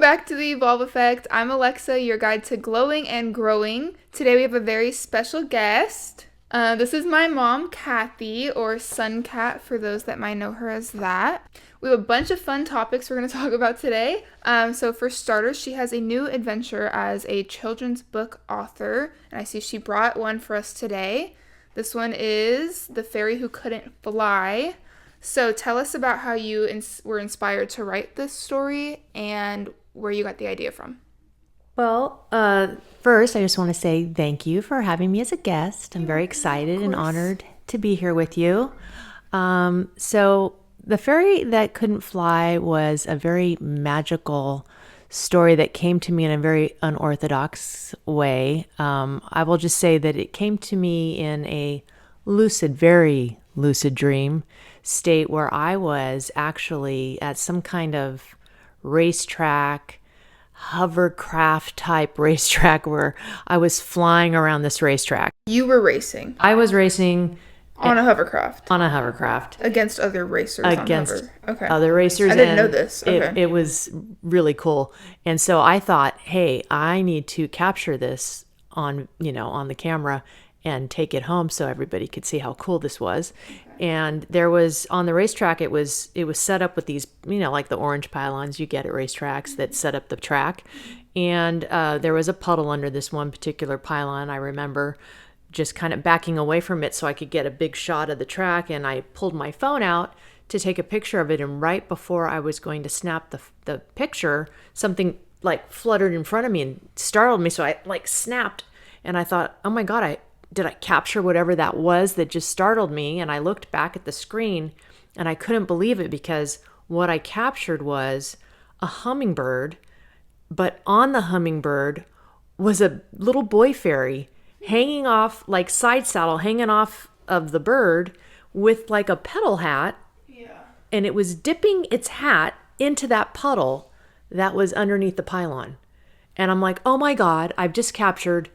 Welcome back to the Evolve Effect. I'm Alexa, your guide to glowing and growing. Today we have a very special guest. This is my mom, Kathie, or Sun Cat for those that might know her as that. We have a bunch of fun topics we're going to talk about today. So for starters, she has a new adventure as a children's book author, and I see she brought one for us today. This one is The Fairy Who Couldn't Fly. So tell us about how you were inspired to write this story and where you got the idea from. Well, first, I just want to say thank you for having me as a guest. I'm very excited and honored to be here with you. So The Fairy That Couldn't Fly was a very magical story that came to me in a very unorthodox way. I will just say that it came to me in a very lucid dream state where I was actually at some kind of racetrack, hovercraft type racetrack where I was flying around this racetrack. You were racing I was racing on a hovercraft on a hovercraft against other racers. Other racers. I didn't know this. Okay. It was really cool. And so I thought, hey, I need to capture this on the camera and take it home so everybody could see how cool this was. And there was, on the racetrack, it was set up with these, like the orange pylons you get at racetracks that set up the track. And there was a puddle under this one particular pylon. I remember just kind of backing away from it so I could get a big shot of the track. And I pulled my phone out to take a picture of it. And right before I was going to snap the picture, something like fluttered in front of me and startled me. So I snapped, and I thought, oh my God, did I capture whatever that was that just startled me? And I looked back at the screen and I couldn't believe it, because what I captured was a hummingbird, but on the hummingbird was a little boy fairy hanging off, like side saddle, hanging off of the bird with like a petal hat. Yeah. And it was dipping its hat into that puddle that was underneath the pylon. And I'm like, oh my God, I've just captured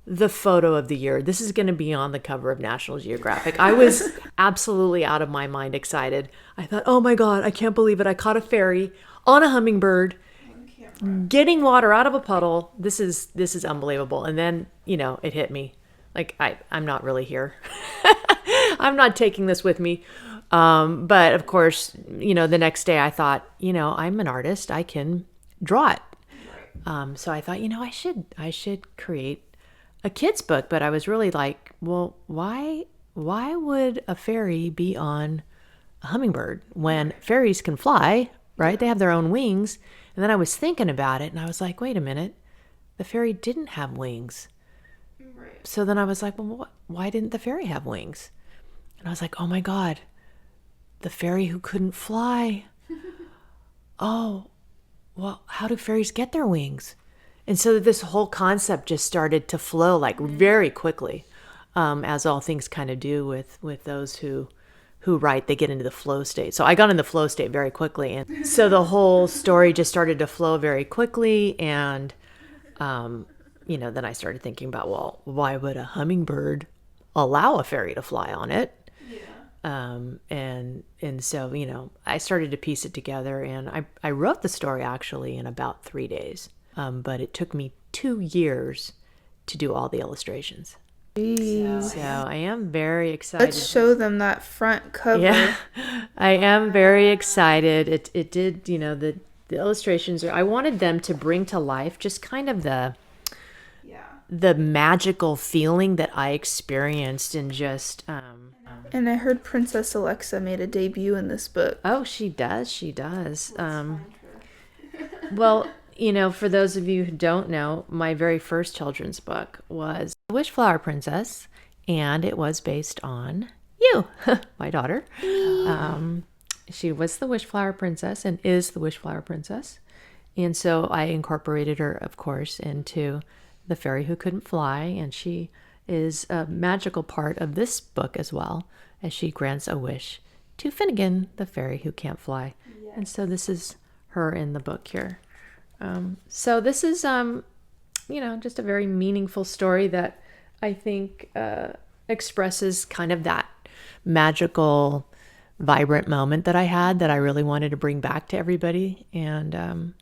the photo of the year. This is going to be on the cover of National Geographic. I was absolutely out of my mind excited. I thought, oh my God, I can't believe it. I caught a fairy on a hummingbird getting water out of a puddle. This is unbelievable. And then, it hit me. Like, I'm not really here. I'm not taking this with me. But of course, the next day I thought, I'm an artist. I can draw it. So I thought, I should create a kid's book. But I was really like, well, why would a fairy be on a hummingbird when fairies can fly, right? They have their own wings. And then I was thinking about it and I was like, wait a minute, the fairy didn't have wings. Right. So then I was like, well, why didn't the fairy have wings? And I was like, oh my God, the fairy who couldn't fly. Oh, well, how do fairies get their wings? And so this whole concept just started to flow like very quickly, as all things kind of do with those who write. They get into the flow state. So I got in the flow state very quickly. And so the whole story just started to flow very quickly. And, then I started thinking about, well, why would a hummingbird allow a fairy to fly on it? And so, I started to piece it together, and I wrote the story actually in about 3 days. But it took me 2 years to do all the illustrations. Jeez. So I am very excited. Let's show them that front cover. Yeah, I am very excited. It did, the illustrations, I wanted them to bring to life just kind of the magical feeling that I experienced, and just... And I heard Princess Alexa made a debut in this book. Oh, she does. Well... for those of you who don't know, my very first children's book was The Wishflower Princess, and it was based on you, my daughter. She was the Wishflower Princess and is the Wishflower Princess. And so I incorporated her, of course, into The Fairy Who Couldn't Fly, and she is a magical part of this book as well, as she grants a wish to Finnegan, the fairy who can't fly. Yes. And so this is her in the book here. So this is, just a very meaningful story that I think expresses kind of that magical, vibrant moment that I had that I really wanted to bring back to everybody. And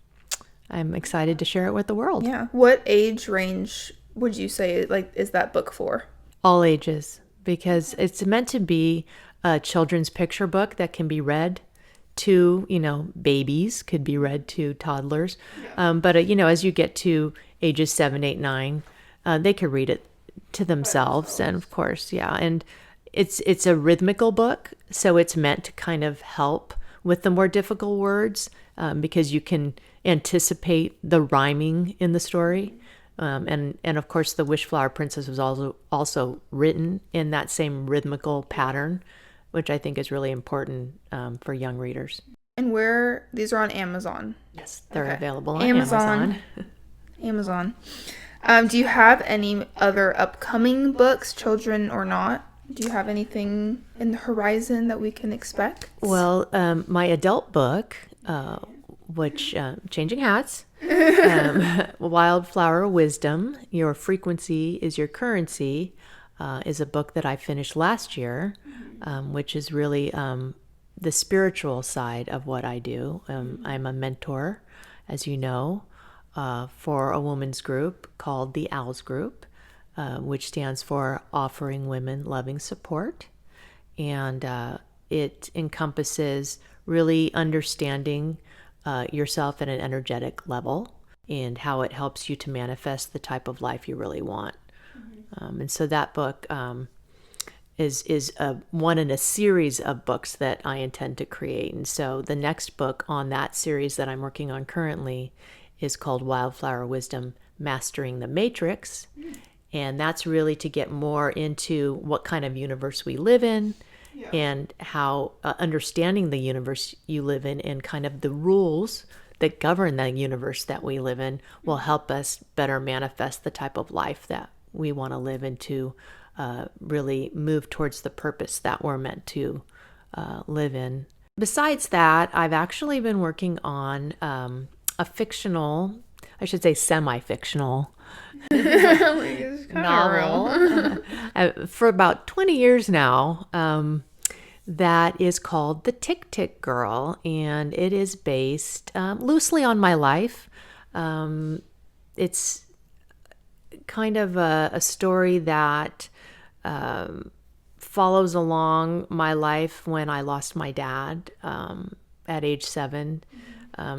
I'm excited to share it with the world. Yeah. What age range would you say like is that book for? All ages, because it's meant to be a children's picture book that can be read to, babies, could be read to toddlers. But, as you get to ages 7, 8, 9, they could read it to themselves. And of course, yeah. And it's a rhythmical book, so it's meant to kind of help with the more difficult words, because you can anticipate the rhyming in the story. And of course, the Wishflower Princess was also written in that same rhythmical pattern, which I think is really important for young readers. And these are on Amazon? Yes, they're available on Amazon. Amazon. Do you have any other upcoming books, children or not? Do you have anything in the horizon that we can expect? Well, my adult book, which Changing Hats, Wildflower Wisdom, Your Frequency is Your Currency, is a book that I finished last year, which is really the spiritual side of what I do. I'm a mentor, as you know, for a women's group called the OWLS Group, which stands for Offering Women Loving Support. And it encompasses really understanding yourself at an energetic level and how it helps you to manifest the type of life you really want. And so that book is one in a series of books that I intend to create. And so the next book on that series that I'm working on currently is called Wildflower Wisdom, Mastering the Matrix. And that's really to get more into what kind of universe we live in, and how understanding the universe you live in and kind of the rules that govern the universe that we live in will help us better manifest the type of life that we want to live and to really move towards the purpose that we're meant to live in. Besides that, I've actually been working on a fictional, I should say semi-fictional novel for about 20 years now, that is called The Tick Tick Girl, and it is based loosely on my life. It's kind of a story that follows along my life when I lost my dad at age 7.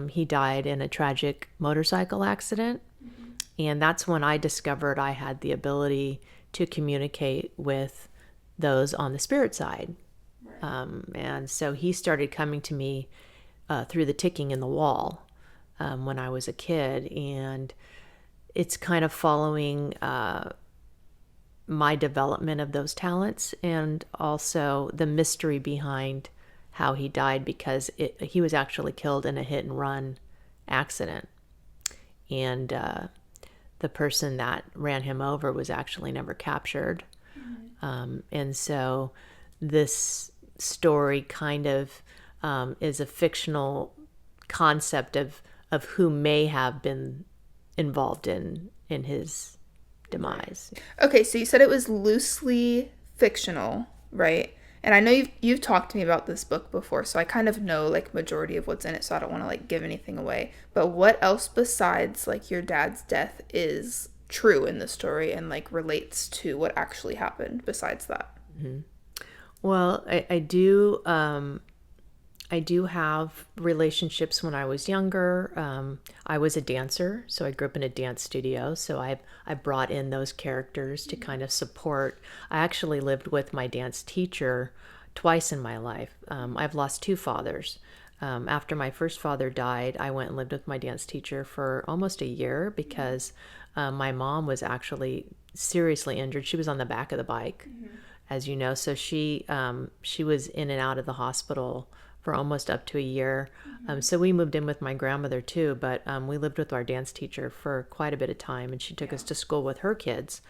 He died in a tragic motorcycle accident. And that's when I discovered I had the ability to communicate with those on the spirit side. And so he started coming to me through the ticking in the wall when I was a kid. And it's kind of following my development of those talents, and also the mystery behind how he died, because he was actually killed in a hit and run accident. And the person that ran him over was actually never captured. And so this story kind of is a fictional concept of who may have been involved in his demise. Okay, so you said it was loosely fictional, right? And I know you've talked to me about this book before, so I kind of know like majority of what's in it, so I don't want to like give anything away. But what else besides like your dad's death is true in the story and like relates to what actually happened besides that? Mm-hmm. Well, I do have relationships when I was younger. I was a dancer, so I grew up in a dance studio. So I brought in those characters to kind of support. I actually lived with my dance teacher twice in my life. I've lost 2 fathers. After my first father died, I went and lived with my dance teacher for almost a year because my mom was actually seriously injured. She was on the back of the bike, as you know. So she was in and out of the hospital for almost up to a year. So we moved in with my grandmother too, but we lived with our dance teacher for quite a bit of time, and she took us to school with her kids.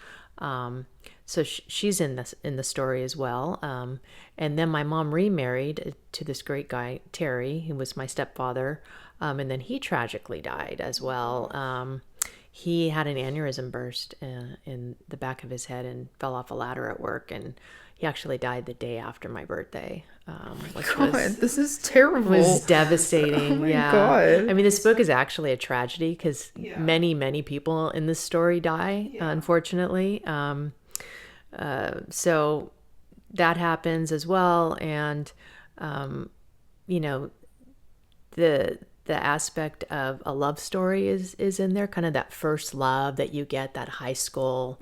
So she's in the story as well. And then my mom remarried to this great guy, Terry, who was my stepfather. And then he tragically died as well. he had an aneurysm burst in the back of his head and fell off a ladder at work, and he actually died the day after my birthday, which God, this is terrible. was devastating. Oh my Yeah. God. I mean, this book is actually a tragedy because Yeah. many people in this story die, unfortunately. So that happens as well. And, you know, the aspect of a love story is in there, kind of that first love that you get, that high school,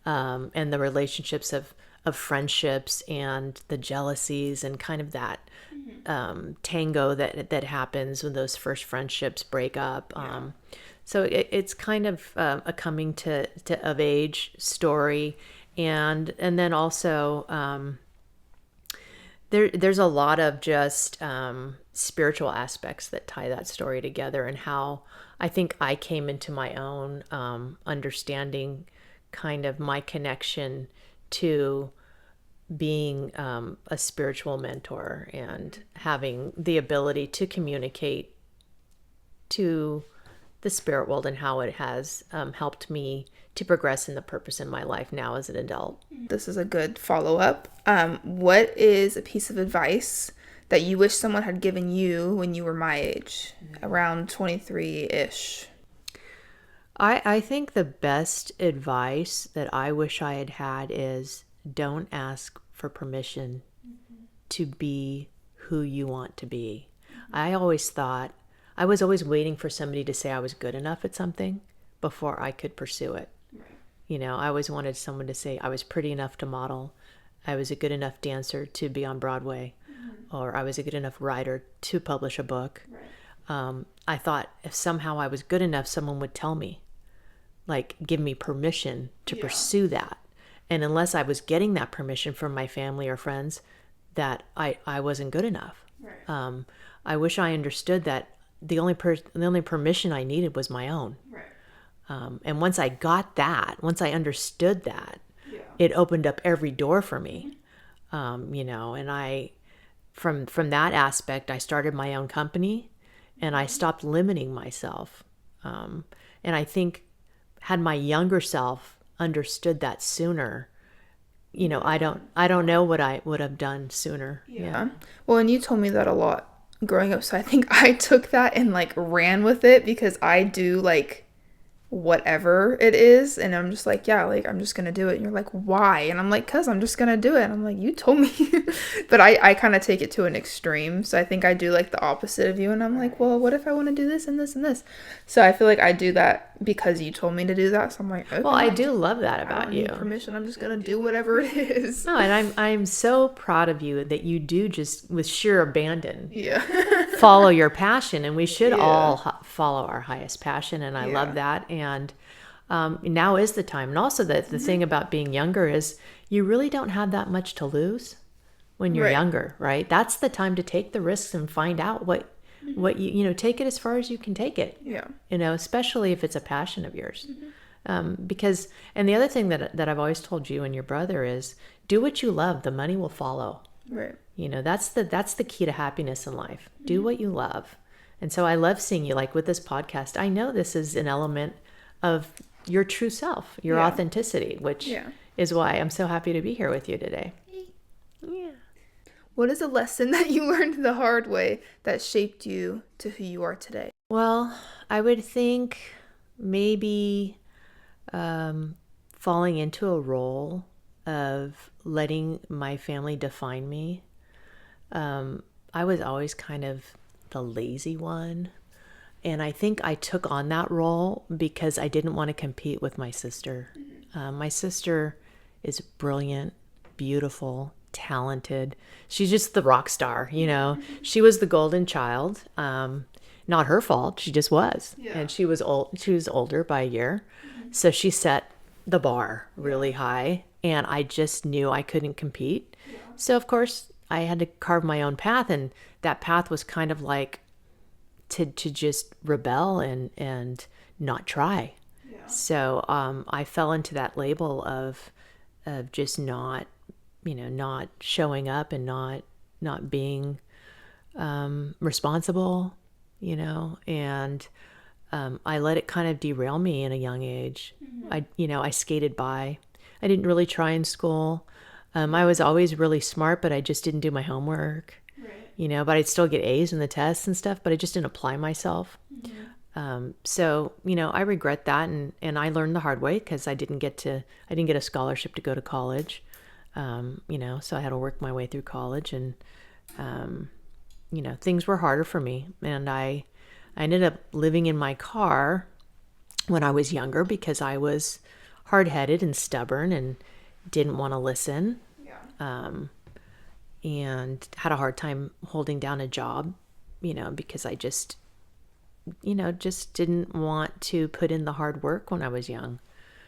and the relationships of friendships and the jealousies and kind of that tango that happens when those first friendships break up. So it's kind of a coming to of age story, and then also there's a lot of just spiritual aspects that tie that story together, and how I think I came into my own understanding kind of my connection to being a spiritual mentor and having the ability to communicate to the spirit world, and how it has helped me to progress in the purpose in my life now as an adult. This is a good follow-up. What is a piece of advice that you wish someone had given you when you were my age, around 23-ish? I think the best advice that I wish I had had is don't ask for permission to be who you want to be. I always thought, I was always waiting for somebody to say I was good enough at something before I could pursue it. You know, I always wanted someone to say I was pretty enough to model, I was a good enough dancer to be on Broadway, or I was a good enough writer to publish a book. I thought if somehow I was good enough, someone would tell me, like, give me permission to pursue that. And unless I was getting that permission from my family or friends, that I wasn't good enough. I wish I understood that the only permission I needed was my own. And once I got that, once I understood that, it opened up every door for me. You know, and I, from that aspect, I started my own company, and I stopped limiting myself. And I think had my younger self understood that sooner, you know, I don't know what I would have done sooner. Yeah. Well, and you told me that a lot growing up, so I think I took that and like ran with it, because I do like whatever it is, and I'm just like, yeah, like I'm just gonna do it. And you're like, why? And I'm like, cause I'm just gonna do it. And I'm like, you told me. But I kind of take it to an extreme, so I think I do like the opposite of you, and I'm like, well, what if I want to do this and this and this? So I feel like I do that because you told me to do that, so I'm like, okay, Well, I do love that about you. need permission, I'm just gonna do whatever it is. No, and I'm so proud of you that you do just with sheer abandon Yeah. follow your passion, and we should all follow our highest passion, and I love that. And now is the time. And also the thing about being younger is you really don't have that much to lose when you're younger, right? That's the time to take the risks and find out what you know, take it as far as you can take it. You know, especially if it's a passion of yours. Because, and the other thing that I've always told you and your brother is, do what you love, the money will follow. You know, that's the key to happiness in life. Do what you love. And so I love seeing you, like with this podcast. I know this is an element of your true self, your authenticity, which is why I'm so happy to be here with you today. Yeah. What is a lesson that you learned the hard way that shaped you to who you are today? Well, I would think maybe falling into a role of letting my family define me. I was always kind of the lazy one. And I think I took on that role because I didn't want to compete with my sister. My sister is brilliant, beautiful, talented. She's just the rock star, you know. She was the golden child. Not her fault. She just was. And she was old. She was older by a year. So she set the bar really high. And I just knew I couldn't compete. So, of course, I had to carve my own path. And that path was kind of like to just rebel and not try. So I fell into that label of just not, you know, not showing up and not being responsible, you know. And I let it kind of derail me in a young age. I skated by. I didn't really try in school. I was always really smart, but I just didn't do my homework. Right. But I'd still get A's in the tests and stuff, but I just didn't apply myself. So, I regret that. And I learned the hard way because I didn't get a scholarship to go to college. So I had to work my way through college and, things were harder for me. And I ended up living in my car when I was younger because I was hard-headed and stubborn and didn't want to listen. Yeah. And had a hard time holding down a job, because I just didn't want to put in the hard work when I was young.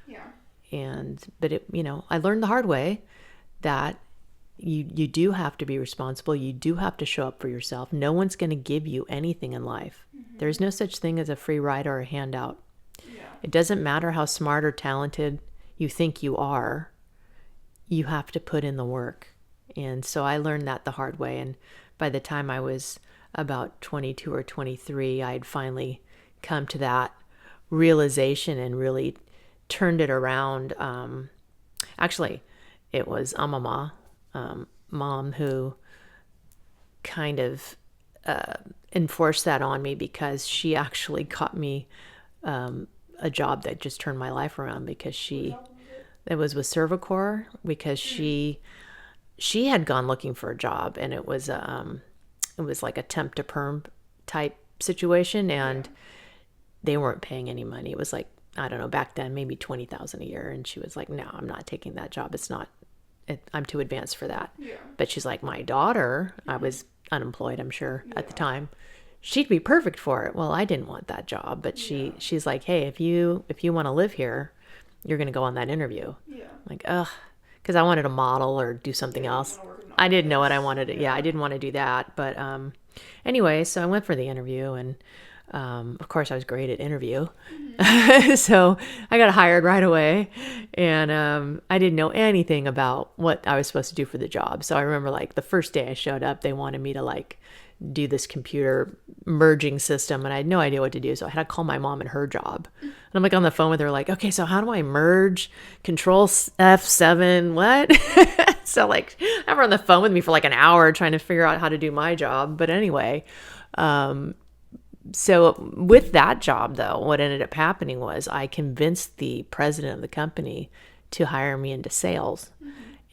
Yeah. But I learned the hard way that you do have to be responsible. You do have to show up for yourself. No one's going to give you anything in life. There's no such thing as a free ride or a handout. Yeah. It doesn't matter how smart or talented you think you are. You have to put in the work. And so I learned that the hard way. And by the time I was about 22 or 23, I had finally come to that realization and really turned it around. Actually, it was Amama, mom, who kind of enforced that on me because she actually got me a job that just turned my life around because it was with Cervicor because she had gone looking for a job and it was like a temp to perm type situation and they weren't paying any money. It was like, I don't know, back then maybe $20,000 a year. And she was like, no, I'm not taking that job. I'm too advanced for that. Yeah. But she's like, my daughter, I was unemployed, I'm sure at the time. She'd be perfect for it. Well, I didn't want that job, but she's like, hey, if you want to live here, you're going to go on that interview. Yeah. Like, ugh, because I wanted to model or do something else. I didn't know what I wanted to. Yeah, I didn't want to do that. But anyway, so I went for the interview, and of course, I was great at interview. So I got hired right away, and I didn't know anything about what I was supposed to do for the job. So I remember, like, the first day I showed up, they wanted me to, like, do this computer merging system, and I had no idea what to do. So I had to call my mom and her job. And I'm like on the phone with her, like, okay, so how do I merge? Control F7, what? So like, have her on the phone with me for like an hour trying to figure out how to do my job. But anyway, so with that job though, what ended up happening was I convinced the president of the company to hire me into sales.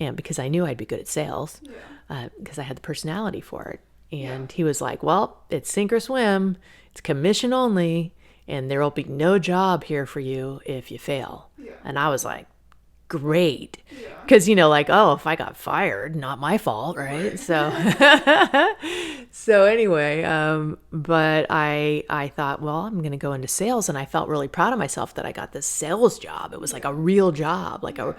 And because I knew I'd be good at sales, because I had the personality for it. And he was like, well, it's sink or swim. It's commission only. And there will be no job here for you if you fail. Yeah. And I was like, great. Because, like, oh, if I got fired, not my fault, right? So so anyway, but I thought, well, I'm going to go into sales. And I felt really proud of myself that I got this sales job. It was like a real job, like a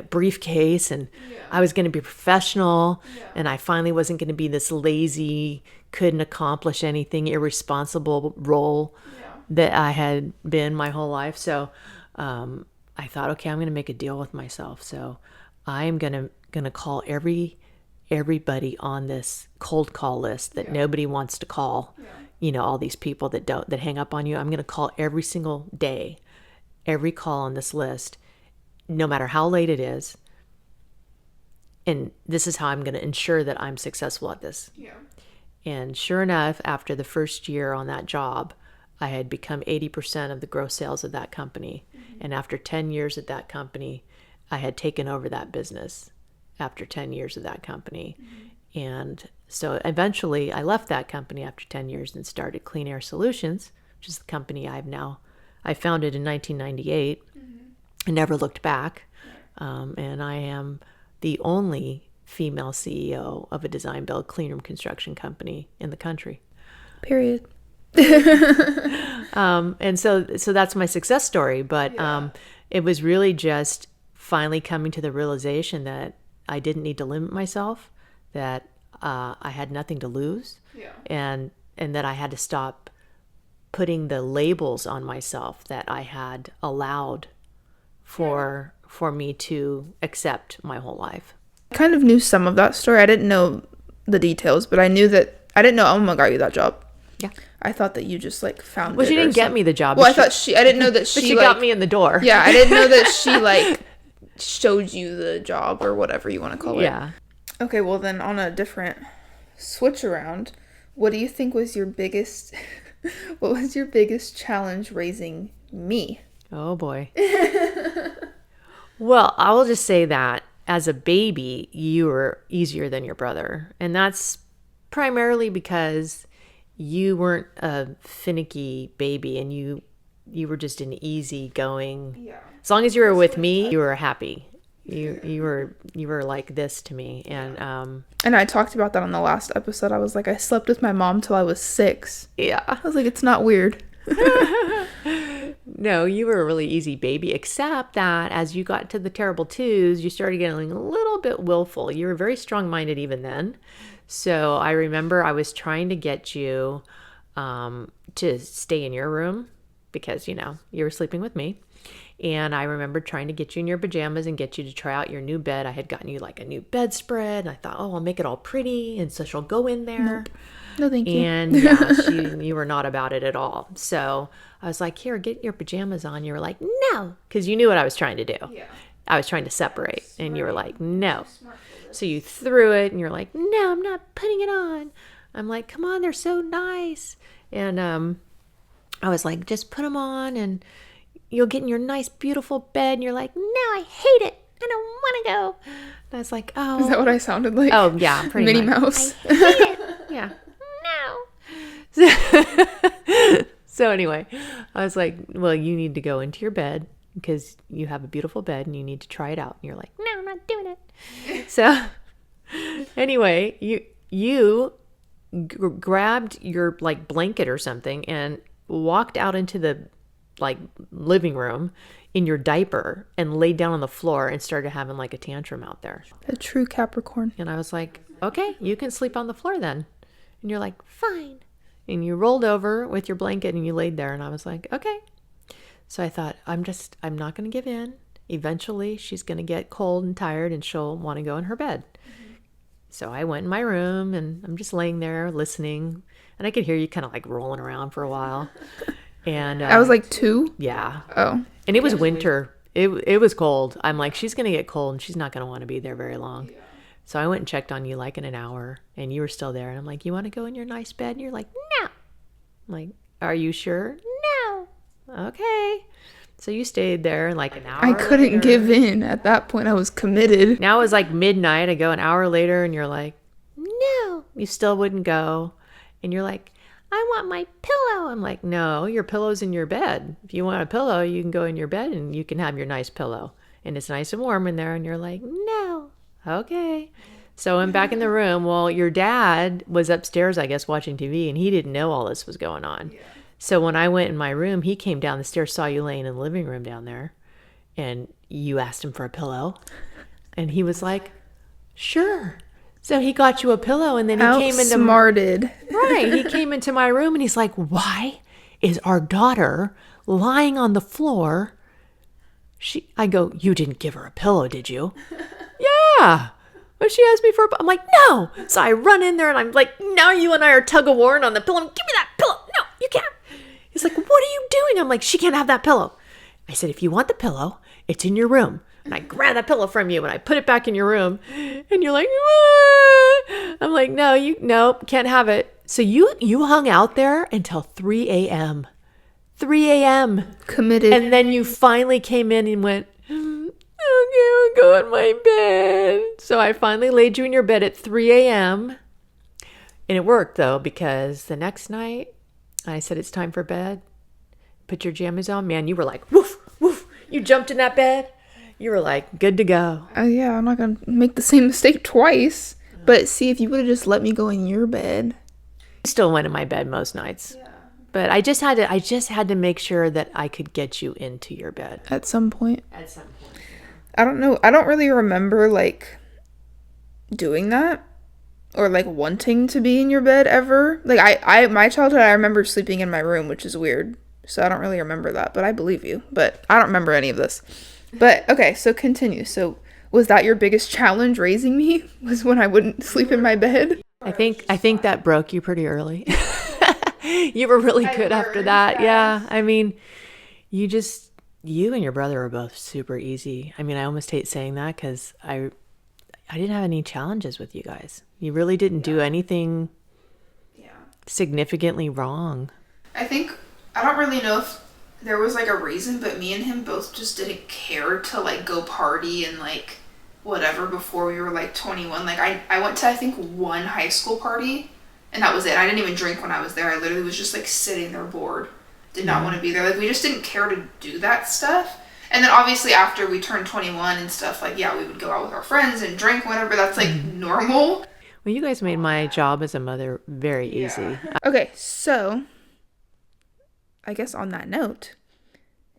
briefcase. And I was going to be professional. And I finally wasn't going to be this lazy, couldn't accomplish anything, irresponsible role that I had been my whole life. So I thought, okay, I'm going to make a deal with myself. So I'm going to call everybody on this cold call list that nobody wants to call. All these people that hang up on you. I'm going to call every single day, every call on this list, no matter how late it is. And this is how I'm going to ensure that I'm successful at this. Yeah. And sure enough, after the first year on that job, I had become 80% of the gross sales of that company. And after 10 years at that company, I had taken over that business after 10 years of that company. And so eventually I left that company after 10 years and started Clean Air Solutions, which is the company I founded in 1998 and never looked back. And I am the only female CEO of a design build clean room construction company in the country. Period. And so that's my success story. But it was really just finally coming to the realization that I didn't need to limit myself, that I had nothing to lose, and that I had to stop putting the labels on myself that I had allowed for me to accept my whole life. I kind of knew some of that story. I didn't know the details, but I knew that I didn't know Alma got you that job. Yeah. I thought that you just like found Well, it. she or didn't get something. me the job. Well, I didn't know that But she she like, got me in the door. Yeah, I didn't know that she like showed you the job or whatever you want to call it. Yeah. Okay, well then on a different switch around, what do you think was your biggest what was your biggest challenge raising me? Oh boy. Well, I will just say that as a baby, you were easier than your brother. And that's primarily because you weren't a finicky baby and you were just an easygoing. Yeah. As long as you were with me, you were happy. You were like this to me. And I talked about that on the last episode. I was like, I slept with my mom till I was 6. yeah. I was like, it's not weird. No, you were a really easy baby, except that as you got to the terrible twos, you started getting a little bit willful. You were very strong-minded even then. So I remember I was trying to get you to stay in your room because, you were sleeping with me. And I remember trying to get you in your pajamas and get you to try out your new bed. I had gotten you like a new bedspread. And I thought, oh, I'll make it all pretty. And so she'll go in there. Nope. No, thank you. And yeah, you were not about it at all. So I was like, here, get your pajamas on. You were like, no, because you knew what I was trying to do. Yeah. I was trying to separate. And you were like, no. So you threw it and you're like, no, I'm not putting it on. I'm like, come on, they're so nice. And I was like, just put them on and you'll get in your nice, beautiful bed. And you're like, no, I hate it. I don't want to go. And I was like, oh. Is that what I sounded like? Oh, yeah, pretty Minnie much. Mouse. I hate it. Yeah. No. So anyway, I was like, well, you need to go into your bed because you have a beautiful bed and you need to try it out. And you're like, no, I'm not doing it. So anyway, you grabbed your like blanket or something and walked out into the like living room in your diaper and laid down on the floor and started having like a tantrum out there. A true Capricorn. And I was like, okay, you can sleep on the floor then. And you're like, fine. And you rolled over with your blanket and you laid there. And I was like, okay. So I thought, I'm not going to give in. Eventually she's going to get cold and tired and she'll want to go in her bed. Mm-hmm. So I went in my room and I'm just laying there listening. And I could hear you kind of like rolling around for a while. And I was like 2? Yeah. Oh. And it was winter. It was cold. I'm like, she's going to get cold and she's not going to want to be there very long. Yeah. So I went and checked on you like in an hour and you were still there. And I'm like, you want to go in your nice bed? And you're like, no. I'm like, are you sure? No. Okay. So you stayed there like an hour I couldn't later. give in. At that point, I was committed. Now it was like midnight. I go an hour later and you're like, no. You still wouldn't go. And you're like, I want my pillow. I'm like, no, your pillow's in your bed. If you want a pillow, you can go in your bed and you can have your nice pillow. And it's nice and warm in there. And you're like, no. Okay. So I'm back in the room. Well, your dad was upstairs, I guess, watching TV, and he didn't know all this was going on. Yeah. So when I went in my room, he came down the stairs, saw you laying in the living room down there, and you asked him for a pillow. And he was like, sure. So he got you a pillow, and then he came into outsmarted. Right. He came into my room, and he's like, why is our daughter lying on the floor? I go, you didn't give her a pillow, did you? Yeah. But she asked me for I'm like, no. So I run in there and I'm like, now you and I are tug of warring on the pillow. Give me that pillow. No, you can't. He's like, what are you doing? I'm like, she can't have that pillow. I said, if you want the pillow, it's in your room. And I grab that pillow from you and I put it back in your room. And you're like, ah. I'm like, no, can't have it. So you hung out there until 3 a.m. 3 a.m. Committed. And then you finally came in and went, okay, I'll go in my bed. So I finally laid you in your bed at 3 a.m. And it worked, though, because the next night I said, it's time for bed. Put your jammies on. Man, you were like, woof, woof. You jumped in that bed. You were like, good to go. Yeah, I'm not going to make the same mistake twice. But see, if you would have just let me go in your bed. I still went in my bed most nights. Yeah. But I just had to make sure that I could get you into your bed. At some point. At some point. I don't know. I don't really remember, like, doing that or, like, wanting to be in your bed ever. Like, my childhood, I remember sleeping in my room, which is weird. So I don't really remember that, but I believe you. But I don't remember any of this. But, okay, so continue. So was that your biggest challenge raising me? Was when I wouldn't sleep in my bed? I think that broke you pretty early. You were really I good after learned that. fast. Yeah. I mean, you and your brother are both super easy. I mean, I almost hate saying that because I didn't have any challenges with you guys. You really didn't do anything significantly wrong. I think, I don't really know if there was like a reason, but me and him both just didn't care to like go party and like whatever before we were like 21. Like I went to I think one high school party and that was it. I didn't even drink when I was there. I literally was just like sitting there bored. Did not want to be there. Like we just didn't care to do that stuff. And then obviously after we turned 21 and stuff, like yeah, we would go out with our friends and drink whatever. That's like normal. Well, you guys made my job as a mother very easy. Okay, so I guess on that note,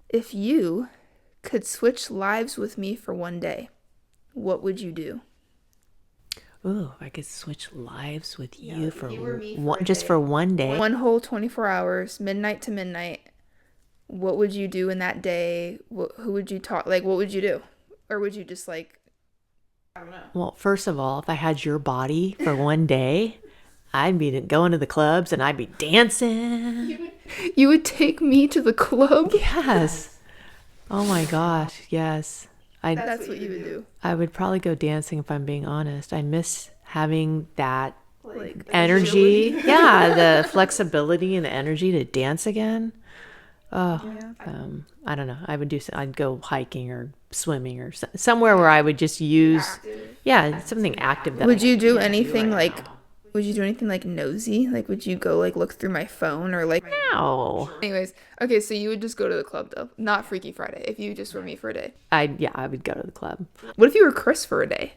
if you could switch lives with me for one day, what would you do? Ooh, I could switch lives with you for you or me for one, a just day. for one day. One whole 24 hours, midnight to midnight. What would you do in that day? Who would you talk? Like, what would you do? Or would you just like, I don't know. Well, first of all, if I had your body for one day, I'd be going to the clubs and I'd be dancing. You would take me to the club? Yes. Oh my gosh, yes. That's what you would do. I would probably go dancing if I'm being honest. I miss having that Like energy. Yeah, the flexibility and the energy to dance again. Oh, I don't know. I'd go hiking or swimming or somewhere where I would just use, something active. That Would you do anything like, would you do anything like nosy? Like, would you go like look through my phone or like? No. Anyways, okay, so you would just go to the club though, not Freaky Friday. If you just were me for a day. I would go to the club. What if you were Chris for a day?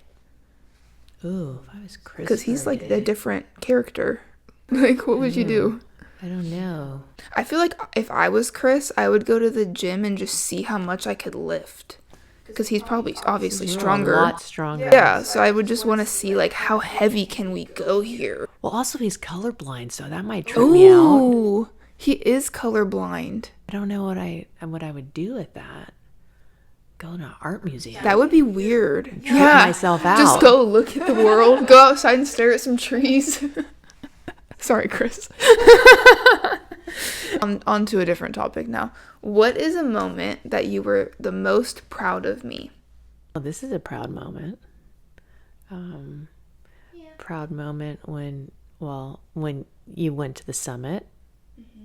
Ooh, if I was Chris. Because he's like a different character. Like, what would you do? I don't know. I feel like if I was Chris, I would go to the gym and just see how much I could lift. Because he's probably obviously stronger. A lot stronger. Yeah, so I would just want to see like how heavy can we go here. Well, also he's colorblind, so that might trip me out. Ooh, he is colorblind. I don't know what I would do with that. Go to an art museum. That would be weird. Trip myself out. Just go look at the world. Go outside and stare at some trees. Sorry, Chris. On to a different topic now. What is a moment that you were the most proud of me? Well, this is a proud moment. Proud moment when you went to the summit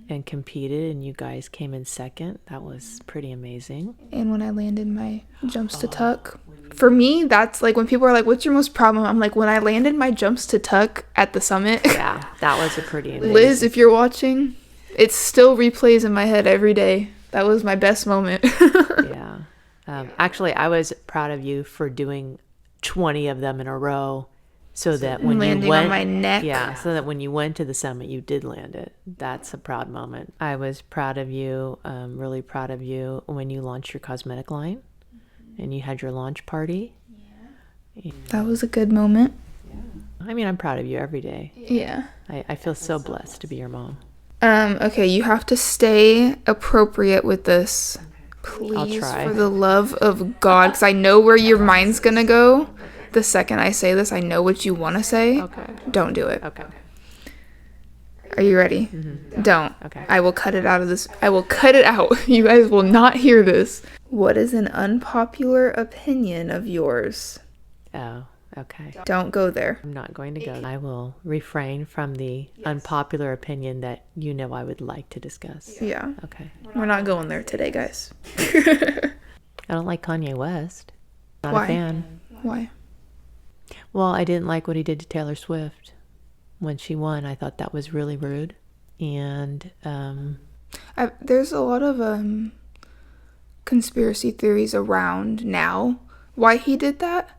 and competed and you guys came in second. That was pretty amazing. And when I landed my jumps to tuck. For me, that's like when people are like, what's your most proud moment? I'm like, when I landed my jumps to tuck at the summit. Yeah, that was a pretty amazing. Liz, if you're watching, it still replays in my head every day. That was my best moment. Yeah. Actually, I was proud of you for doing 20 of them in a row so that when landing you went on my neck. Yeah, so that when you went to the summit, you did land it. That's a proud moment. I was proud of you, really proud of you when you launched your cosmetic line and you had your launch party. Yeah. That was a good moment. I mean, I'm proud of you every day. Yeah. I feel so blessed to be your mom. Okay, you have to stay appropriate with this. Please, I'll try. for the love of God, because I know where your mind's gonna go. The second I say this, I know what you want to say. Okay. Don't do it. Okay. Are you ready? Mm-hmm. Don't. Okay. I will cut it out of this. I will cut it out. You guys will not hear this. What is an unpopular opinion of yours? Oh, okay. Don't go there. I'm not going to go. I will refrain from the unpopular opinion that I would like to discuss. Yeah. Okay. We're not going there today, guys. I don't like Kanye West. Not Why? a fan. Why? Well, I didn't like what he did to Taylor Swift when she won. I thought that was really rude. And there's a lot of conspiracy theories around now why he did that.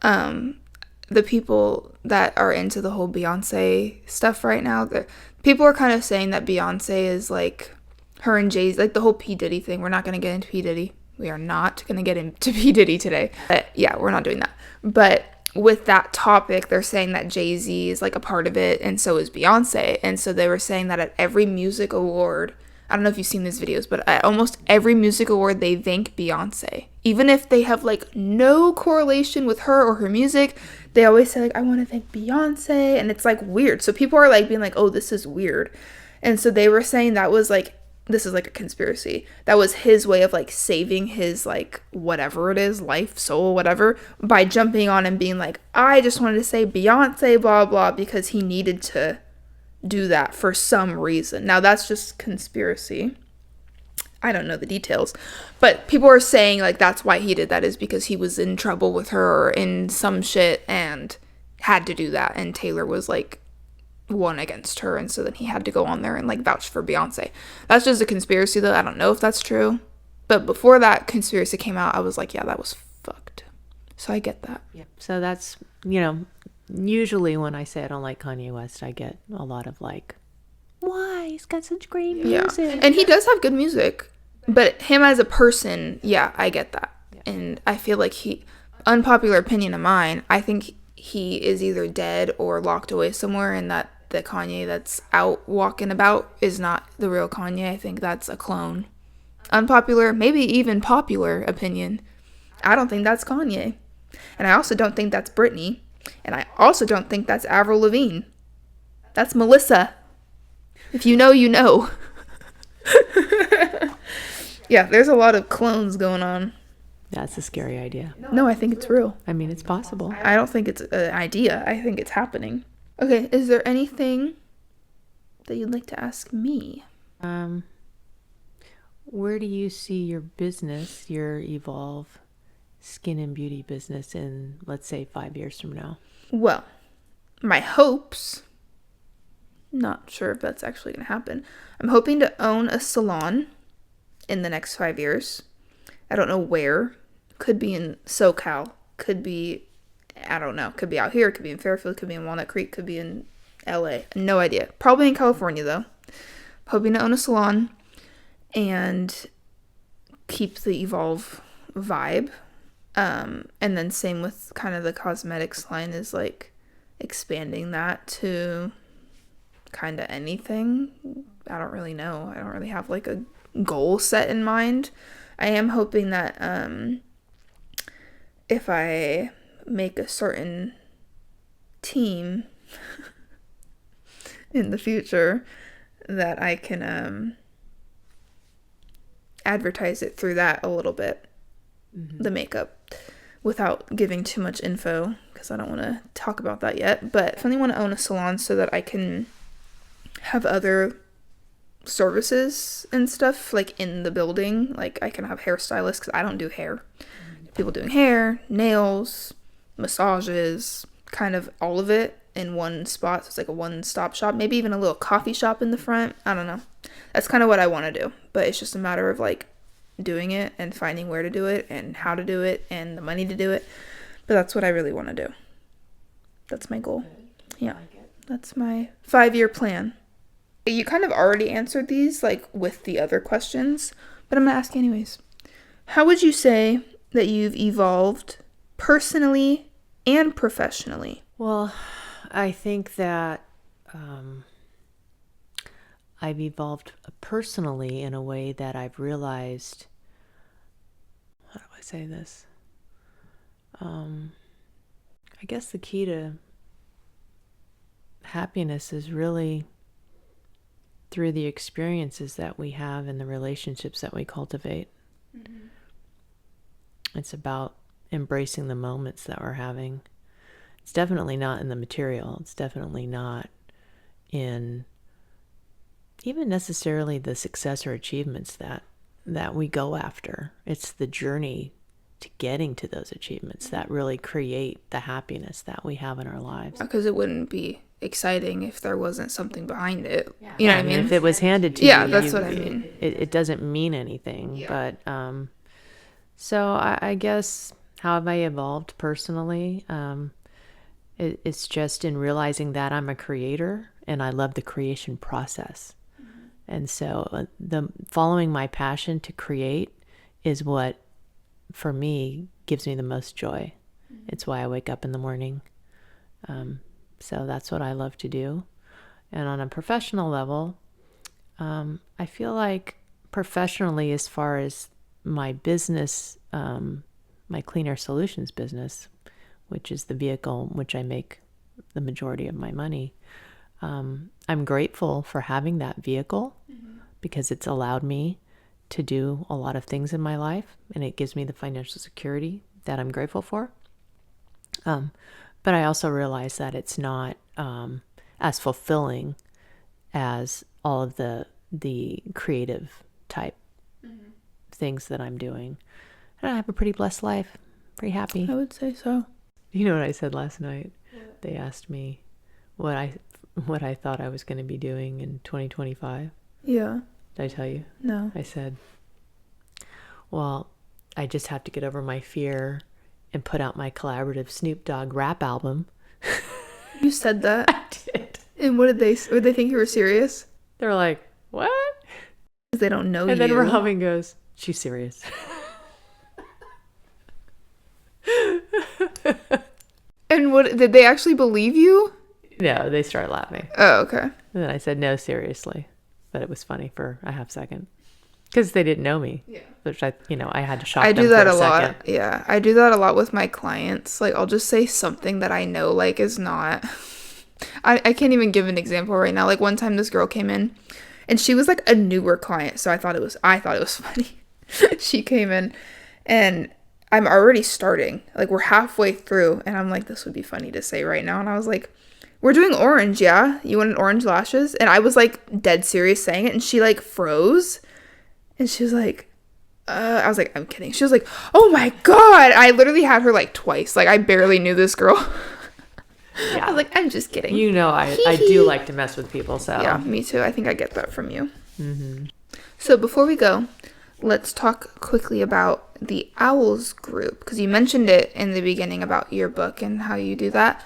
The people that are into the whole Beyonce stuff right now, people are kind of saying that Beyonce is like her and Jay-Z, like the whole P. Diddy thing. We're not going to get into P. Diddy. We are not going to get into P. Diddy today. But yeah, we're not doing that. But with that topic, they're saying that Jay-Z is like a part of it, and so is Beyonce. And so they were saying that at every music award, I don't know if you've seen these videos, but at almost every music award, they thank Beyonce. Even if they have like no correlation with her or her music, they always say like, I want to thank Beyonce. And it's like weird. So people are like being like, oh, this is weird. And so they were saying that was like, this is like a conspiracy. That was his way of like saving his like whatever it is, life, soul, whatever, by jumping on and being like, I just wanted to say Beyonce, blah, blah, because he needed to do that for some reason. Now that's just conspiracy. I don't know the details, but people are saying like that's why he did that, is because he was in trouble with her or in some shit and had to do that. And Taylor was like one against her, and so then he had to go on there and like vouch for Beyonce. That's just a conspiracy though. I don't know if that's true, but before that conspiracy came out, I was like, yeah, that was fucked. So I get that. Yeah. So that's, usually when I say I don't like Kanye West, I get a lot of like, why? He's got such great music. Yeah. And he does have good music, but him as a person, yeah, I get that. Yeah. And I feel like unpopular opinion of mine, I think he is either dead or locked away somewhere, and that the Kanye that's out walking about is not the real Kanye. I think that's a clone. Unpopular, maybe even popular opinion, I don't think that's Kanye. And I also don't think that's Britney. And I also don't think that's Avril Lavigne. That's Melissa. If you know, you know. Yeah, there's a lot of clones going on. That's a scary idea. No, I think it's real. I mean, it's possible. I don't think it's an idea. I think it's happening. Okay, is there anything that you'd like to ask me? Where do you see your business, your Evolve skin and beauty business in, let's say, 5 years from now? Well, my hopes... Not sure if that's actually going to happen. I'm hoping to own a salon in the next 5 years. I don't know where. Could be in SoCal. Could be, I don't know. Could be out here. Could be in Fairfield. Could be in Walnut Creek. Could be in LA. No idea. Probably in California, though. Hoping to own a salon and keep the Evolve vibe. And then same with kind of the cosmetics line, is like expanding that to kind of anything. I don't really know. I don't really have like a goal set in mind. I am hoping that if I make a certain team in the future, that I can advertise it through that a little bit, the makeup, without giving too much info, because I don't want to talk about that yet. But I really want to own a salon so that I can have other services and stuff like in the building. Like I can have hairstylists, because I don't do hair. People doing hair, nails, massages, kind of all of it in one spot. So it's like a one-stop shop, maybe even a little coffee shop in the front. I don't know. That's kind of what I want to do, but it's just a matter of like doing it and finding where to do it and how to do it and the money to do it. But that's what I really want to do. That's my goal. Yeah, that's my 5-year plan. You kind of already answered these, like, with the other questions, but I'm going to ask you anyways. How would you say that you've evolved personally and professionally? Well, I think that I've evolved personally in a way that I've realized, how do I say this? I guess the key to happiness is really through the experiences that we have and the relationships that we cultivate. Mm-hmm. It's about embracing the moments that we're having. It's definitely not in the material. It's definitely not in even necessarily the success or achievements that we go after. It's the journey to getting to those achievements that really create the happiness that we have in our lives. Because it wouldn't be exciting if there wasn't something behind it. Yeah. You know what I mean? If it was handed to you. Yeah, that's what I mean. It doesn't mean anything. Yeah. But so I guess how have I evolved personally? It's just in realizing that I'm a creator and I love the creation process. Mm-hmm. And so the following my passion to create is what, for me, gives me the most joy. Mm-hmm. It's why I wake up in the morning. So that's what I love to do. And on a professional level, I feel like professionally, as far as my business, my Clean Air Solutions business, which is the vehicle in which I make the majority of my money, I'm grateful for having that vehicle because it's allowed me to do a lot of things in my life, and it gives me the financial security that I'm grateful for. But I also realize that it's not as fulfilling as all of the creative type things that I'm doing. And I have a pretty blessed life, pretty happy. I would say so. You know what I said last night? What? They asked me what I thought I was going to be doing in 2025. Yeah. Did I tell you? No. I said, well, I just have to get over my fear and put out my collaborative Snoop Dogg rap album. You said that? I did. And what did they think you were serious? They were like, what? Because they don't know you. And then Rahaman goes, she's serious. And what, did they actually believe you? No, they started laughing. Oh, okay. And then I said, no, seriously. But it was funny for a half second. Because they didn't know me. Yeah. Which I had to shock them for a second. I do that a lot. Yeah. I do that a lot with my clients. Like, I'll just say something that I know, like, is not... I can't even give an example right now. Like, one time this girl came in, and she was, like, a newer client. So I thought it was funny. She came in, and I'm already starting. Like, we're halfway through, and I'm like, this would be funny to say right now. And I was like, we're doing orange, yeah? You want an orange lashes? And I was, like, dead serious saying it, and she, like, froze. And she was like, I was like, I'm kidding. She was like, oh my God. I literally had her, like, twice. Like, I barely knew this girl. Yeah. I was like, I'm just kidding. You know, I do like to mess with people, so. Yeah, me too. I think I get that from you. Mm-hmm. So before we go, let's talk quickly about the Owls group, because you mentioned it in the beginning about your book and how you do that.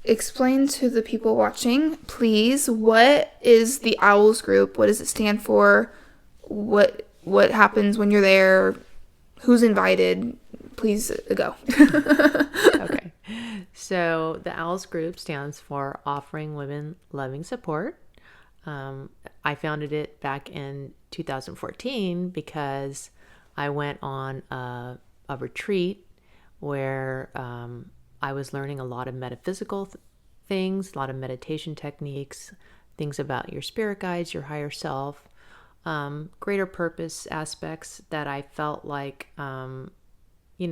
Explain to the people watching, please, what is the Owls group? What does it stand for? What happens when you're there? Who's invited? Please go. Okay. So the Owls group stands for Offering Women Loving Support. I founded it back in 2014 because I went on a retreat where I was learning a lot of metaphysical things, a lot of meditation techniques, things about your spirit guides, your higher self, greater purpose aspects that I felt like, in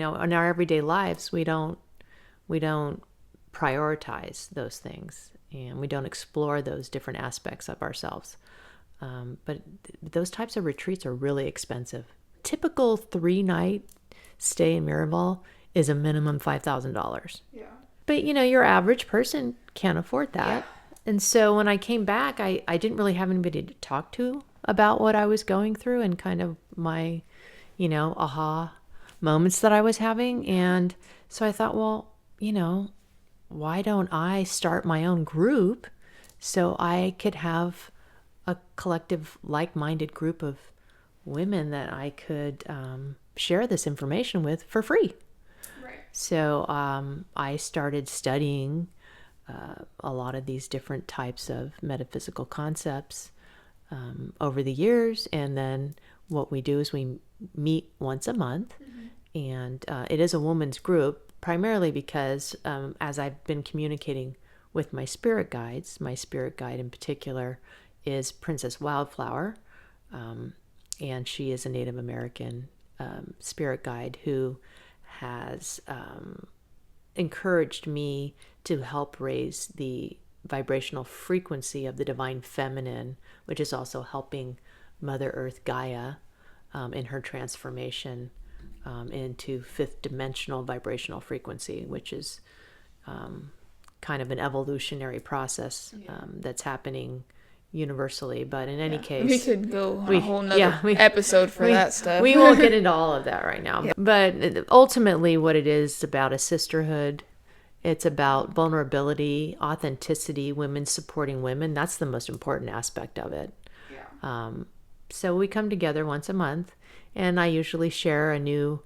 our everyday lives, we don't prioritize those things, and we don't explore those different aspects of ourselves. But those types of retreats are really expensive. Typical 3-night stay in Miraval is a minimum $5,000. Yeah. But your average person can't afford that. Yeah. And so when I came back, I didn't really have anybody to talk to about what I was going through and kind of my, aha moments that I was having. And so I thought, well, why don't I start my own group so I could have a collective like-minded group of women that I could share this information with for free. Right. So I started studying a lot of these different types of metaphysical concepts over the years. And then what we do is we meet once a month. Mm-hmm. And it is a woman's group, primarily because as I've been communicating with my spirit guides, my spirit guide in particular is Princess Wildflower. And she is a Native American spirit guide who has encouraged me to help raise the vibrational frequency of the divine feminine, which is also helping Mother Earth Gaia in her transformation into fifth dimensional vibrational frequency, which is kind of an evolutionary process that's happening universally. But in any case, we could go a whole nother episode for that stuff. We won't get into all of that right now. Yeah. But ultimately what it is about a sisterhood. It's about vulnerability, authenticity, women supporting women. That's the most important aspect of it. Yeah. So we come together once a month, and I usually share a new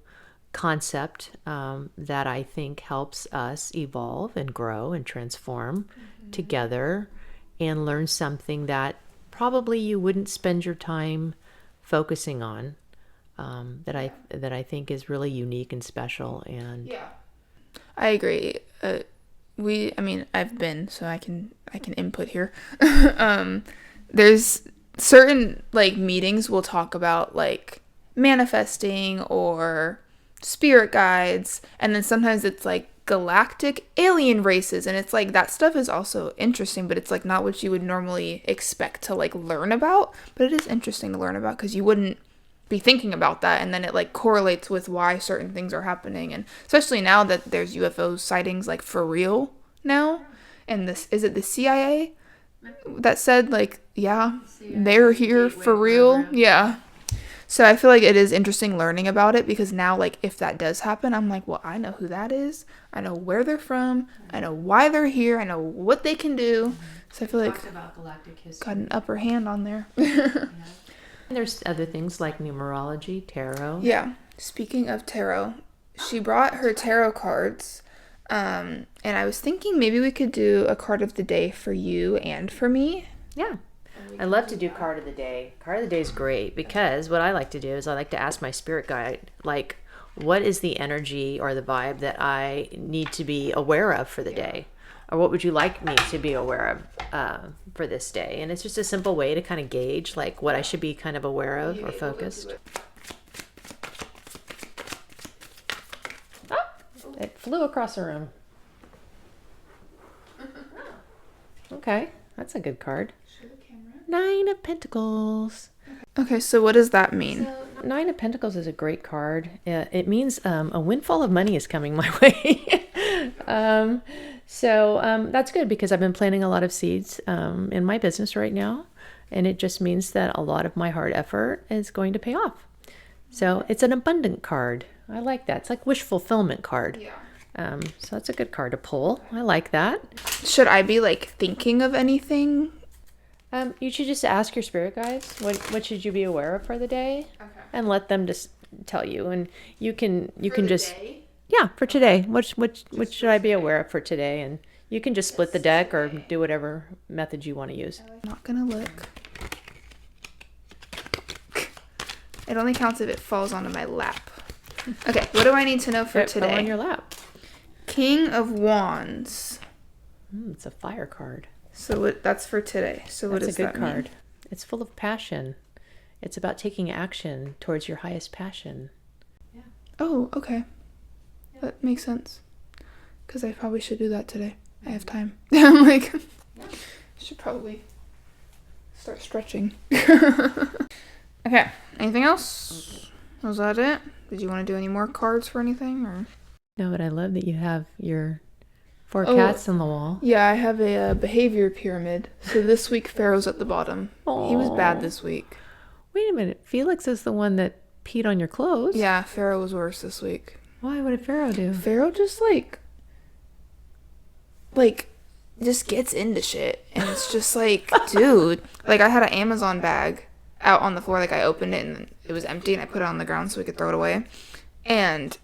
concept that I think helps us evolve and grow and transform together and learn something that probably you wouldn't spend your time focusing on, that I think is really unique and special. And I agree. I've been, so I can input here. There's certain like meetings we'll talk about like manifesting or spirit guides, and then sometimes it's like galactic alien races, and it's like that stuff is also interesting, but it's like not what you would normally expect to like learn about, but it is interesting to learn about because you wouldn't be thinking about that, and then it like correlates with why certain things are happening, and especially now that there's UFO sightings like for real now, and this is it the CIA that said like they're here for real. Yeah. So I feel like it is interesting learning about it because now, like, if that does happen, I'm like, well, I know who that is. I know where they're from. I know why they're here. I know what they can do. So I feel like about galactic history. got an upper hand on there. And there's other things like numerology, tarot. Yeah. Speaking of tarot, she brought her tarot cards. And I was thinking maybe we could do a card of the day for you and for me. Yeah. I love to do card of the day. Card of the day is great because what I like to do is I like to ask my spirit guide, like, what is the energy or the vibe that I need to be aware of for the day? Or what would you like me to be aware of for this day? And it's just a simple way to kind of gauge, like, what I should be kind of aware of or focused. Oh, it flew across the room. Okay, that's a good card. 9 of Pentacles. Okay, so what does that mean? So, 9 of Pentacles is a great card. It means a windfall of money is coming my way. So that's good because I've been planting a lot of seeds in my business right now. And it just means that a lot of my hard effort is going to pay off. So it's an abundant card. I like that. It's like wish fulfillment card. Yeah. So that's a good card to pull. I like that. Should I be like thinking of anything? You should just ask your spirit guides what should you be aware of for the day, and let them just tell you. And you can just day? Yeah, for today. What should I be aware of for today? And you can just split the deck or do whatever method you want to use. I'm not gonna look. It only counts if it falls onto my lap. Okay, what do I need to know for today? Fell on your lap. King of Wands. It's a fire card. So that's for today. So what does that mean? That's a good card. It's full of passion. It's about taking action towards your highest passion. Yeah. Oh, okay. Yeah. That makes sense. Because I probably should do that today. I have time. I'm like, should probably start stretching. Okay. Anything else? Was that it? Did you want to do any more cards for anything? Or? No, but I love that you have your 4 cats on the wall. Yeah, I have a behavior pyramid. So this week, Pharaoh's at the bottom. Aww. He was bad this week. Wait a minute. Felix is the one that peed on your clothes. Yeah, Pharaoh was worse this week. Why? What did Pharaoh do? Pharaoh just just gets into shit. And it's just like, dude. Like, I had an Amazon bag out on the floor. Like, I opened it and it was empty and I put it on the ground so we could throw it away. And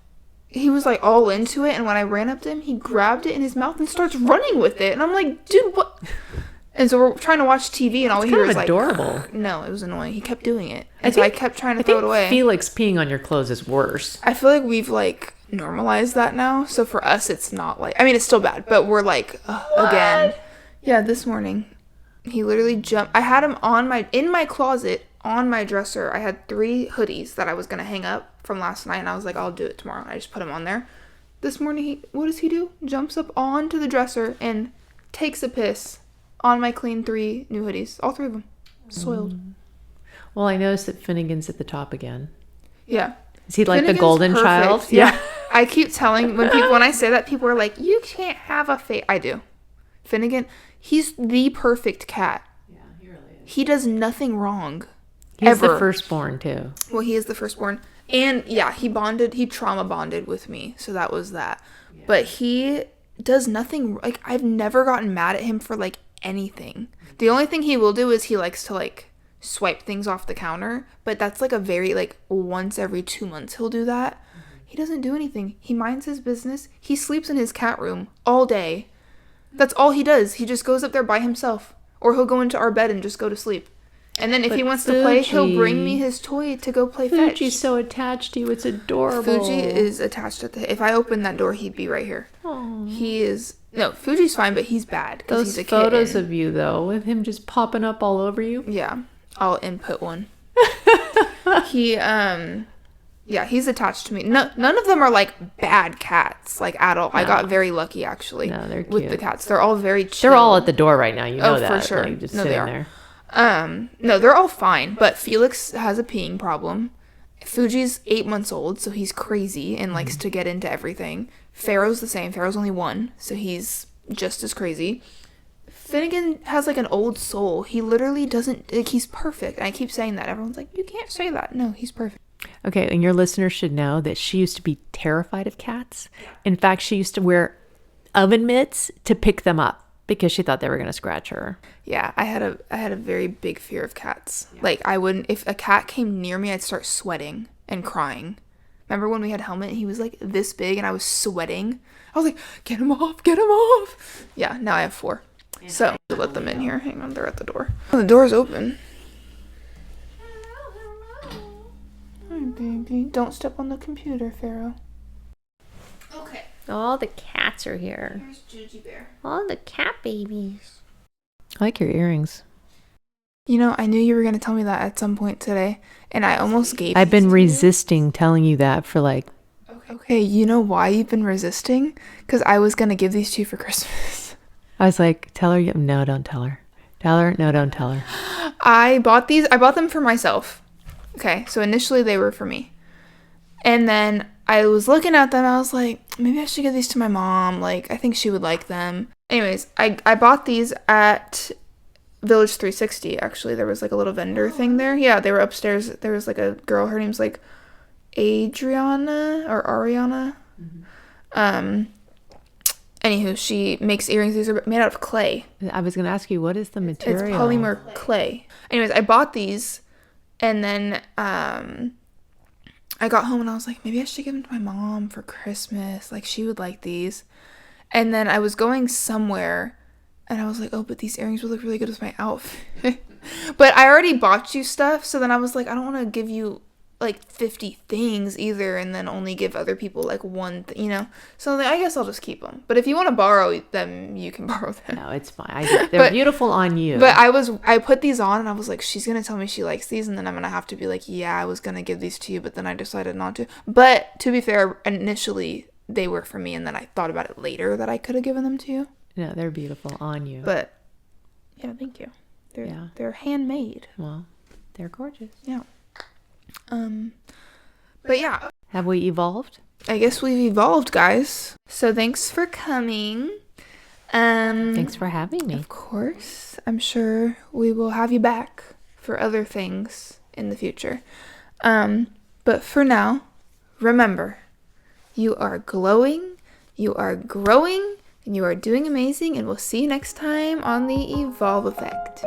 he was like all into it, and when I ran up to him, he grabbed it in his mouth and starts running with it, and I'm like, dude, what? And so we're trying to watch TV, and all we hear is like, adorable. No, it was annoying. He kept doing it, and so I kept trying to throw it away. Felix peeing on your clothes is worse. I feel like we've like normalized that now, so for us, it's not like, I mean, it's still bad, but we're like, again. Yeah, this morning, he literally jumped. I had him in my closet. On my dresser, I had 3 hoodies that I was going to hang up from last night, and I was like, I'll do it tomorrow. And I just put them on there. This morning, what does he do? Jumps up onto the dresser and takes a piss on my clean 3 new hoodies. All 3 of them. Soiled. Well, I noticed that Finnegan's at the top again. Yeah. Is he like the golden child? Yeah. I keep telling, when I say that, people are like, you can't have a face. I do. Finnegan, he's the perfect cat. Yeah, he really is. He does nothing wrong. He's the firstborn, too. Well, he is the firstborn. And, yeah, he trauma bonded with me. So that was that. Yeah. But he does nothing. Like, I've never gotten mad at him for, like, anything. The only thing he will do is he likes to, like, swipe things off the counter. But that's, like, a very, like, once every 2 months he'll do that. Mm-hmm. He doesn't do anything. He minds his business. He sleeps in his cat room all day. That's all he does. He just goes up there by himself. Or he'll go into our bed and just go to sleep. And then if But he wants to play, he'll bring me Fuji- his toy to go play fetch. Fuji's so attached to you. It's adorable. Fuji is attached at the. If I opened that door, he'd be right here. Aw. He is no. Fuji's fine, but he's bad because Those he's a photos kitten. of you, though, with him just popping up all over you. Yeah, I'll input one. He yeah, he's attached to me. No, none of them are like bad cats, like at all. I got very lucky actually. No, they're with the cute. cats. They're all very chill. They're all at the door right now. You know Oh, that. for sure. Like, just No, they sitting are. there. No, they're all fine. But Felix has a peeing problem. Fuji's 8 months old, so he's crazy and likes to get into everything. Pharaoh's the same. Pharaoh's only 1, so he's just as crazy. Finnegan has like an old soul. He literally doesn't, like, he's perfect. And I keep saying that. Everyone's like, you can't say that. No, he's perfect. Okay, and your listeners should know that she used to be terrified of cats. In fact, she used to wear oven mitts to pick them up because she thought they were going to scratch her. Yeah, I had a very big fear of cats. Like, I wouldn't, if a cat came near me, I'd start sweating and crying. Remember when we had Helmet and he was like this big and I was sweating? I was like, get him off, get him off. Yeah, now I have 4. So, let them in here. Hang on, they're at the door. Oh, the door's open. Hi, baby. Don't step on the computer, Pharaoh. Okay, All the cats are here. here's Juji Bear. All the cat babies. I like your earrings. You know, I knew you were going to tell me that at some point today, and I almost gave I've these been to you. resisting telling you that for like, Okay, you know why you've been resisting? Because I was going to give these to you for Christmas. I was like, tell her. No, don't tell her. Tell her. No, don't tell her. I bought them for myself. Okay, so initially they were for me. And then I was looking at them, I was like, maybe I should give these to my mom. Like, I think she would like them. Anyways, I bought these at Village 360, actually. There was like a little vendor thing there. Yeah, they were upstairs. There was like a girl, her name's like Adriana or Ariana. Anywho, she makes earrings. These are made out of clay. I was going to ask you, what is the material? It's polymer clay. Anyways, I bought these, and then I got home and I was like, maybe I should give them to my mom for Christmas. Like, she would like these. And then I was going somewhere, and I was like, oh, but these earrings would look really good with my outfit. But I already bought you stuff, so then I was like, I don't want to give you like 50 things either and then only give other people like one you know, so I guess I'll just keep them. But if you want to borrow them, you can borrow them. No, it's fine. They're beautiful on you. But I put these on and I was like, she's gonna tell me she likes these, and then I'm gonna have to be like, yeah, I was gonna give these to you, but then I decided not to. But to be fair, initially they were for me, and then I thought about it later that I could have given them to you. No, they're beautiful on you. But yeah, thank you. They're handmade. Well, they're gorgeous. Yeah. But yeah, Have we evolved? I guess we've evolved, guys. So thanks for coming. Thanks for having me. Of course. I'm sure we will have you back for other things in the future. But for now, remember, you are glowing, you are growing, and you are doing amazing, and we'll see you next time on the Evolve Effect.